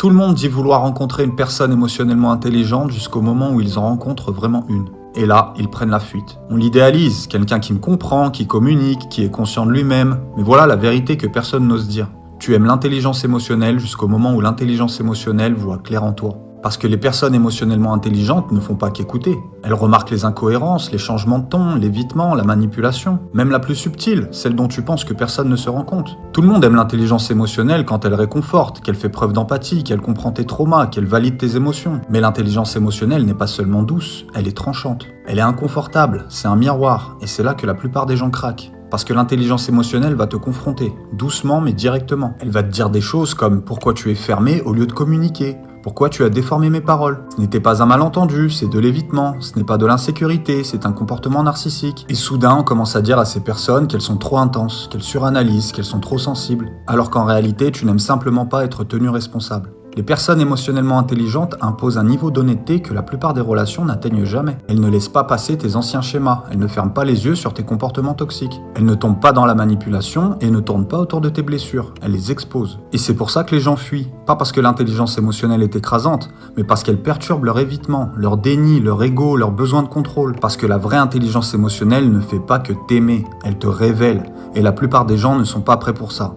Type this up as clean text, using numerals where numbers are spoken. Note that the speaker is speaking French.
Tout le monde dit vouloir rencontrer une personne émotionnellement intelligente jusqu'au moment où ils en rencontrent vraiment une. Et là, ils prennent la fuite. On l'idéalise, quelqu'un qui me comprend, qui communique, qui est conscient de lui-même. Mais voilà la vérité que personne n'ose dire. Tu aimes l'intelligence émotionnelle jusqu'au moment où l'intelligence émotionnelle voit clair en toi. Parce que les personnes émotionnellement intelligentes ne font pas qu'écouter. Elles remarquent les incohérences, les changements de ton, l'évitement, la manipulation. Même la plus subtile, celle dont tu penses que personne ne se rend compte. Tout le monde aime l'intelligence émotionnelle quand elle réconforte, qu'elle fait preuve d'empathie, qu'elle comprend tes traumas, qu'elle valide tes émotions. Mais l'intelligence émotionnelle n'est pas seulement douce, elle est tranchante. Elle est inconfortable, c'est un miroir, et c'est là que la plupart des gens craquent. Parce que l'intelligence émotionnelle va te confronter, doucement mais directement. Elle va te dire des choses comme « pourquoi tu es fermé au lieu de communiquer ?» Pourquoi tu as déformé mes paroles? Ce n'était pas un malentendu, c'est de l'évitement, ce n'est pas de l'insécurité, c'est un comportement narcissique. Et soudain, on commence à dire à ces personnes qu'elles sont trop intenses, qu'elles suranalysent, qu'elles sont trop sensibles, alors qu'en réalité, tu n'aimes simplement pas être tenu responsable. Les personnes émotionnellement intelligentes imposent un niveau d'honnêteté que la plupart des relations n'atteignent jamais. Elles ne laissent pas passer tes anciens schémas, elles ne ferment pas les yeux sur tes comportements toxiques. Elles ne tombent pas dans la manipulation et ne tournent pas autour de tes blessures, elles les exposent. Et c'est pour ça que les gens fuient, pas parce que l'intelligence émotionnelle est écrasante, mais parce qu'elle perturbe leur évitement, leur déni, leur ego, leur besoin de contrôle. Parce que la vraie intelligence émotionnelle ne fait pas que t'aimer, elle te révèle. Et la plupart des gens ne sont pas prêts pour ça.